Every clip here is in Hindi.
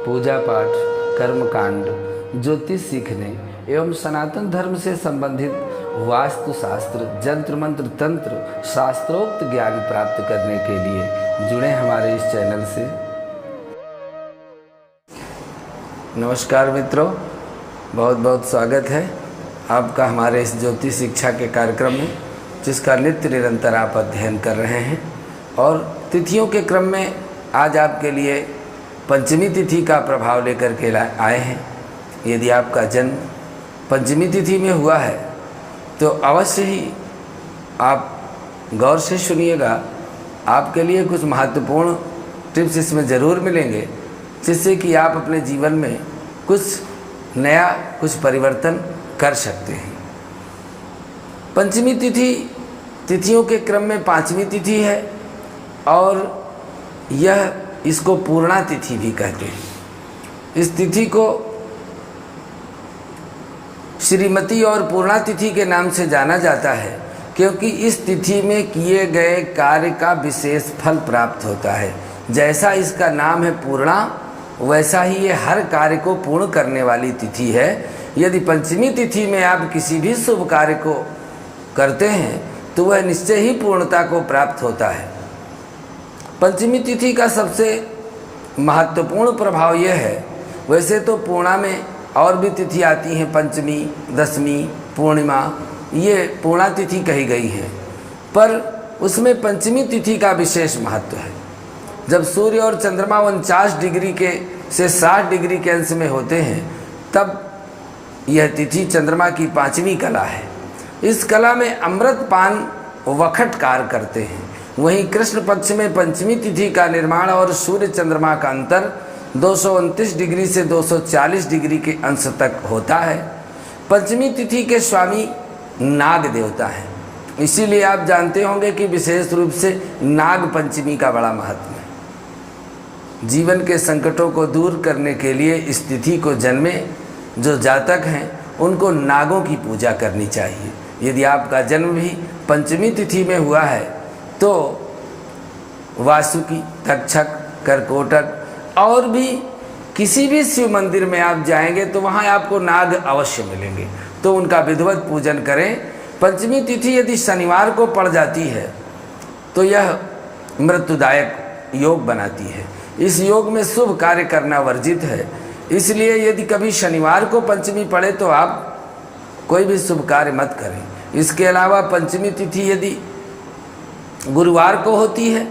पूजा पाठ, कर्मकांड, ज्योतिष सीखने एवं सनातन धर्म से संबंधित वास्तु शास्त्र, जंत्र मंत्र, तंत्र, शास्त्रोक्त ज्ञान प्राप्त करने के लिए जुड़े हमारे इस चैनल से। नमस्कार मित्रों, बहुत बहुत स्वागत है आपका हमारे इस ज्योतिष शिक्षा के कार्यक्रम में, जिसका नित्य निरंतर आप अध्ययन कर रहे हैं। और तिथियों के क्रम में आज आपके लिए पंचमी तिथि का प्रभाव लेकर के आए हैं। यदि आपका जन्म पंचमी तिथि में हुआ है तो अवश्य ही आप गौर से सुनिएगा। आपके लिए कुछ महत्वपूर्ण टिप्स इसमें ज़रूर मिलेंगे, जिससे कि आप अपने जीवन में कुछ नया, कुछ परिवर्तन कर सकते हैं। पंचमी तिथि तिथियों के क्रम में पांचवी तिथि है और यह इसको पूर्णा तिथि भी कहते हैं। इस तिथि को श्रीमती और पूर्णा तिथि के नाम से जाना जाता है, क्योंकि इस तिथि में किए गए कार्य का विशेष फल प्राप्त होता है। जैसा इसका नाम है पूर्णा, वैसा ही ये हर कार्य को पूर्ण करने वाली तिथि है। यदि पंचमी तिथि में आप किसी भी शुभ कार्य को करते हैं तो वह निश्चय ही पूर्णता को प्राप्त होता है। पंचमी तिथि का सबसे महत्वपूर्ण प्रभाव यह है, वैसे तो पूर्णा में और भी तिथि आती हैं, पंचमी, दशमी, पूर्णिमा, ये पूर्णा तिथि कही गई है, पर उसमें पंचमी तिथि का विशेष महत्व है। जब सूर्य और चंद्रमा 49 डिग्री के से 60 डिग्री के अंश में होते हैं, तब यह तिथि चंद्रमा की पांचवी कला है। इस कला में अमृत पान वखट कार्य करते हैं। वहीं कृष्ण पक्ष में पंचमी तिथि का निर्माण और सूर्य चंद्रमा का अंतर 229 डिग्री से 240 डिग्री के अंश तक होता है। पंचमी तिथि के स्वामी नाग देवता हैं, इसीलिए आप जानते होंगे कि विशेष रूप से नाग पंचमी का बड़ा महत्व है। जीवन के संकटों को दूर करने के लिए इस तिथि को जन्मे जो जातक हैं, उनको नागों की पूजा करनी चाहिए। यदि आपका जन्म भी पंचमी तिथि में हुआ है तो वासुकी, तक्षक, करकोटक और भी किसी भी शिव मंदिर में आप जाएंगे तो वहाँ आपको नाग अवश्य मिलेंगे, तो उनका विधिवत पूजन करें। पंचमी तिथि यदि शनिवार को पड़ जाती है तो यह मृत्युदायक योग बनाती है। इस योग में शुभ कार्य करना वर्जित है, इसलिए यदि कभी शनिवार को पंचमी पड़े तो आप कोई भी शुभ कार्य मत करें। इसके अलावा पंचमी तिथि यदि गुरुवार को होती है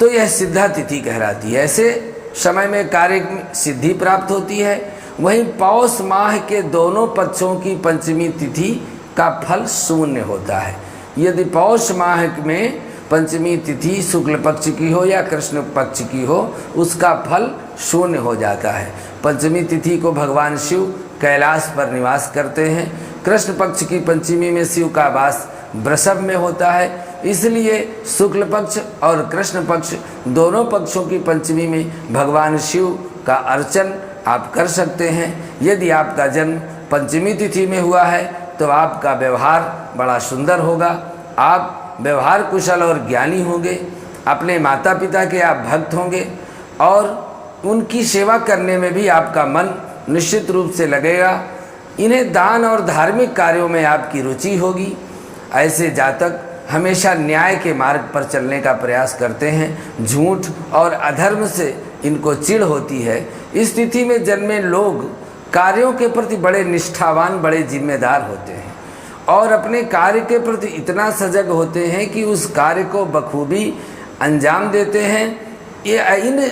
तो यह सिद्धा तिथि कहलाती है। ऐसे समय में कार्य सिद्धि प्राप्त होती है। वहीं पौष माह के दोनों पक्षों की पंचमी तिथि का फल शून्य होता है। यदि पौष माह में पंचमी तिथि शुक्ल पक्ष की हो या कृष्ण पक्ष की हो, उसका फल शून्य हो जाता है। पंचमी तिथि को भगवान शिव कैलाश पर निवास करते हैं। कृष्ण पक्ष की पंचमी में शिव का वास वृषभ में होता है, इसलिए शुक्ल पक्ष और कृष्ण पक्ष दोनों पक्षों की पंचमी में भगवान शिव का अर्चन आप कर सकते हैं। यदि आपका जन्म पंचमी तिथि में हुआ है तो आपका व्यवहार बड़ा सुंदर होगा। आप व्यवहार कुशल और ज्ञानी होंगे। अपने माता पिता के आप भक्त होंगे और उनकी सेवा करने में भी आपका मन निश्चित रूप से लगेगा। इन्हें दान और धार्मिक कार्यों में आपकी रुचि होगी। ऐसे जातक हमेशा न्याय के मार्ग पर चलने का प्रयास करते हैं। झूठ और अधर्म से इनको चिढ़ होती है। इस तिथि में जन्मे लोग कार्यों के प्रति बड़े निष्ठावान, बड़े जिम्मेदार होते हैं और अपने कार्य के प्रति इतना सजग होते हैं कि उस कार्य को बखूबी अंजाम देते हैं। ये इन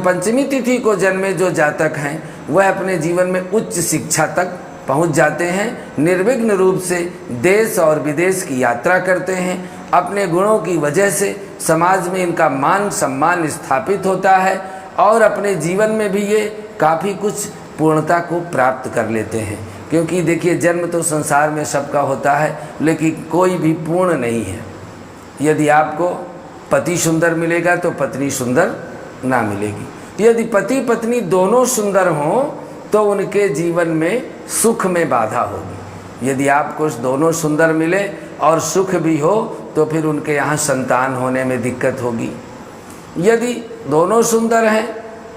पंचमी तिथि को जन्मे जो जातक हैं वह अपने जीवन में उच्च शिक्षा तक पहुंच जाते हैं। निर्विघ्न रूप से देश और विदेश की यात्रा करते हैं। अपने गुणों की वजह से समाज में इनका मान सम्मान स्थापित होता है और अपने जीवन में भी ये काफ़ी कुछ पूर्णता को प्राप्त कर लेते हैं। क्योंकि देखिए, जन्म तो संसार में सबका होता है, लेकिन कोई भी पूर्ण नहीं है। यदि आपको पति सुंदर मिलेगा तो पत्नी सुंदर ना मिलेगी। यदि पति पत्नी दोनों सुंदर हों तो उनके जीवन में सुख में बाधा होगी। यदि आपको दोनों सुंदर मिले और सुख भी हो तो फिर उनके यहाँ संतान होने में दिक्कत होगी। यदि दोनों सुंदर हैं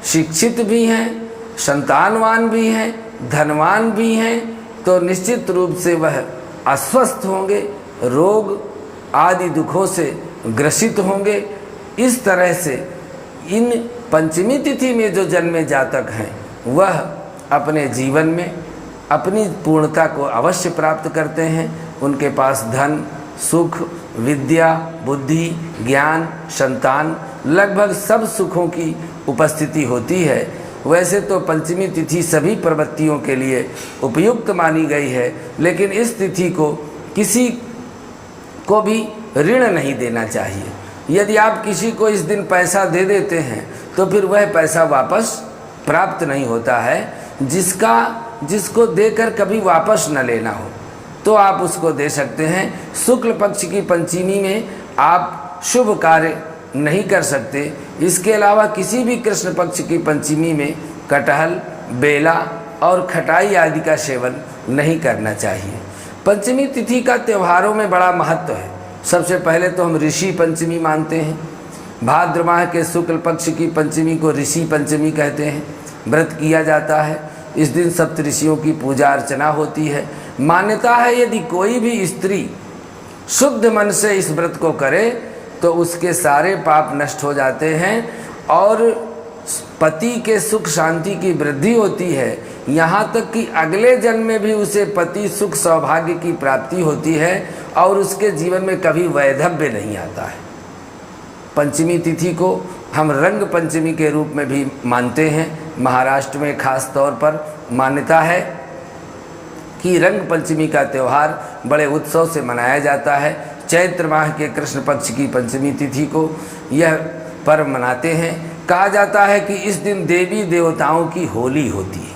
शिक्षित भी हैं, संतानवान भी हैं, धनवान भी हैं, तो निश्चित रूप से वह अस्वस्थ होंगे, रोग आदि दुखों से ग्रसित होंगे। इस तरह से इन पंचमी तिथि में जो जन्मे जातक हैं वह अपने जीवन में अपनी पूर्णता को अवश्य प्राप्त करते हैं। उनके पास धन, सुख, विद्या, बुद्धि, ज्ञान, संतान, लगभग सब सुखों की उपस्थिति होती है। वैसे तो पंचमी तिथि सभी प्रवृत्तियों के लिए उपयुक्त मानी गई है, लेकिन इस तिथि को किसी को भी ऋण नहीं देना चाहिए। यदि आप किसी को इस दिन पैसा दे देते हैं तो फिर वह पैसा वापस प्राप्त नहीं होता है। जिसको देकर कभी वापस न लेना हो तो आप उसको दे सकते हैं। शुक्ल पक्ष की पंचमी में आप शुभ कार्य नहीं कर सकते। इसके अलावा किसी भी कृष्ण पक्ष की पंचमी में कटहल, बेला और खटाई आदि का सेवन नहीं करना चाहिए। पंचमी तिथि का त्योहारों में बड़ा महत्व है। सबसे पहले तो हम ऋषि पंचमी मानते हैं। भाद्र माह के शुक्ल पक्ष की पंचमी को ऋषि पंचमी कहते हैं। व्रत किया जाता है। इस दिन सप्तऋषियों की पूजा अर्चना होती है। मान्यता है यदि कोई भी स्त्री शुद्ध मन से इस व्रत को करे तो उसके सारे पाप नष्ट हो जाते हैं और पति के सुख शांति की वृद्धि होती है। यहाँ तक कि अगले जन्म में भी उसे पति सुख सौभाग्य की प्राप्ति होती है और उसके जीवन में कभी वैधव्य नहीं आता है। पंचमी तिथि को हम रंग पंचमी के रूप में भी मानते हैं। महाराष्ट्र में खास तौर पर मान्यता है कि रंग पंचमी का त्यौहार बड़े उत्सव से मनाया जाता है। चैत्र माह के कृष्ण पक्ष की पंचमी तिथि को यह पर्व मनाते हैं। कहा जाता है कि इस दिन देवी देवताओं की होली होती है।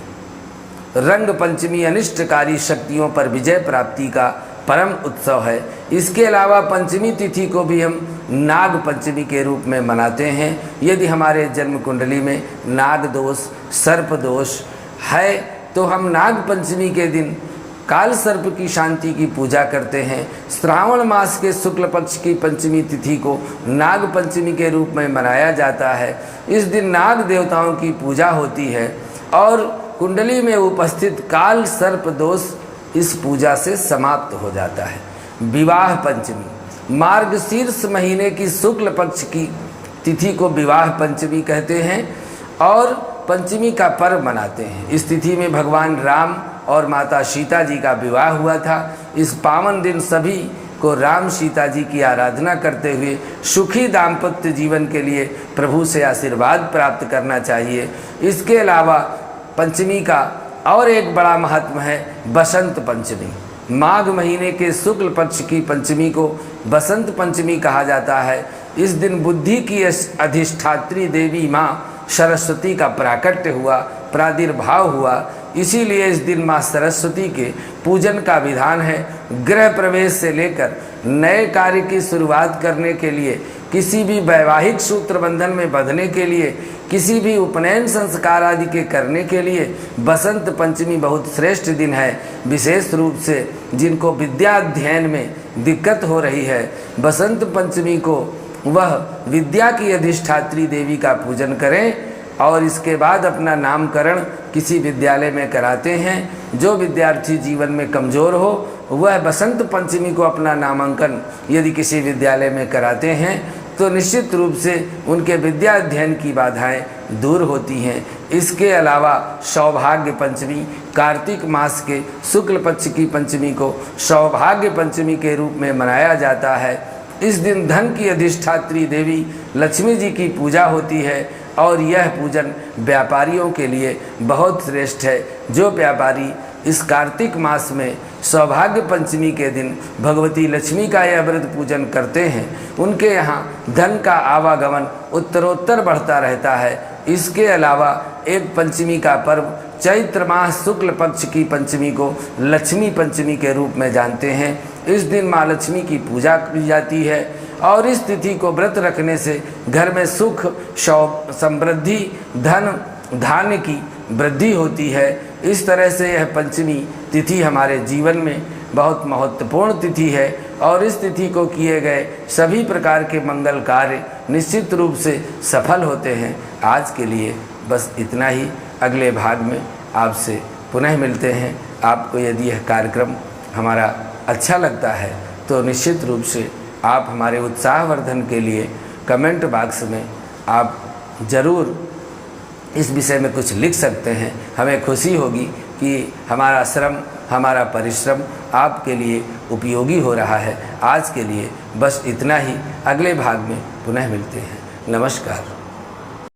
रंग पंचमी अनिष्टकारी शक्तियों पर विजय प्राप्ति का परम उत्सव है। इसके अलावा पंचमी तिथि को भी हम नाग पंचमी के रूप में मनाते हैं। यदि हमारे जन्म कुंडली में नाग दोष, सर्प दोष है तो हम नाग पंचमी के दिन काल सर्प की शांति की पूजा करते हैं। श्रावण मास के शुक्ल पक्ष की पंचमी तिथि को नाग पंचमी के रूप में मनाया जाता है। इस दिन नाग देवताओं की पूजा होती है और कुंडली में उपस्थित काल सर्प दोष इस पूजा से समाप्त हो जाता है। विवाह पंचमी मार्गशीर्ष महीने की शुक्ल पक्ष की तिथि को विवाह पंचमी कहते हैं और पंचमी का पर्व मनाते हैं। इस तिथि में भगवान राम और माता सीता जी का विवाह हुआ था। इस पावन दिन सभी को राम सीता जी की आराधना करते हुए सुखी दाम्पत्य जीवन के लिए प्रभु से आशीर्वाद प्राप्त करना चाहिए। इसके अलावा पंचमी का और एक बड़ा महत्व है बसंत पंचमी। माघ महीने के शुक्ल पक्ष की पंचमी को बसंत पंचमी कहा जाता है। इस दिन बुद्धि की अधिष्ठात्री देवी माँ सरस्वती का प्राकट्य हुआ, प्रादुर्भाव हुआ। इसीलिए इस दिन माँ सरस्वती के पूजन का विधान है। गृह प्रवेश से लेकर नए कार्य की शुरुआत करने के लिए, किसी भी वैवाहिक सूत्र बंधन में बंधने के लिए, किसी भी उपनयन संस्कार आदि के करने के लिए बसंत पंचमी बहुत श्रेष्ठ दिन है। विशेष रूप से जिनको विद्या अध्ययन में दिक्कत हो रही है, बसंत पंचमी को वह विद्या की अधिष्ठात्री देवी का पूजन करें और इसके बाद अपना नामकरण किसी विद्यालय में कराते हैं। जो विद्यार्थी जीवन में कमज़ोर हो वह बसंत पंचमी को अपना नामांकन यदि किसी विद्यालय में कराते हैं तो निश्चित रूप से उनके विद्या अध्ययन की बाधाएं दूर होती हैं। इसके अलावा सौभाग्य पंचमी कार्तिक मास के शुक्ल पक्ष की पंचमी को सौभाग्य पंचमी के रूप में मनाया जाता है। इस दिन धन की अधिष्ठात्री देवी लक्ष्मी जी की पूजा होती है और यह पूजन व्यापारियों के लिए बहुत श्रेष्ठ है। जो व्यापारी इस कार्तिक मास में सौभाग्य पंचमी के दिन भगवती लक्ष्मी का यह व्रत पूजन करते हैं उनके यहाँ धन का आवागमन उत्तरोत्तर बढ़ता रहता है। इसके अलावा एक पंचमी का पर्व चैत्र माह शुक्ल पक्ष की पंचमी को लक्ष्मी पंचमी के रूप में जानते हैं। इस दिन माँ लक्ष्मी की पूजा की जाती है और इस तिथि को व्रत रखने से घर में सुख, समृद्धि, धन धान्य की वृद्धि होती है। इस तरह से यह पंचमी तिथि हमारे जीवन में बहुत महत्वपूर्ण तिथि है और इस तिथि को किए गए सभी प्रकार के मंगल कार्य निश्चित रूप से सफल होते हैं। आज के लिए बस इतना ही। अगले भाग में आपसे पुनः मिलते हैं। आपको यदि यह कार्यक्रम हमारा अच्छा लगता है तो निश्चित रूप से आप हमारे उत्साहवर्धन के लिए कमेंट बॉक्स में आप ज़रूर इस विषय में कुछ लिख सकते हैं। हमें खुशी होगी कि हमारा श्रम, हमारा परिश्रम आपके लिए उपयोगी हो रहा है। आज के लिए बस इतना ही। अगले भाग में पुनः मिलते हैं। नमस्कार।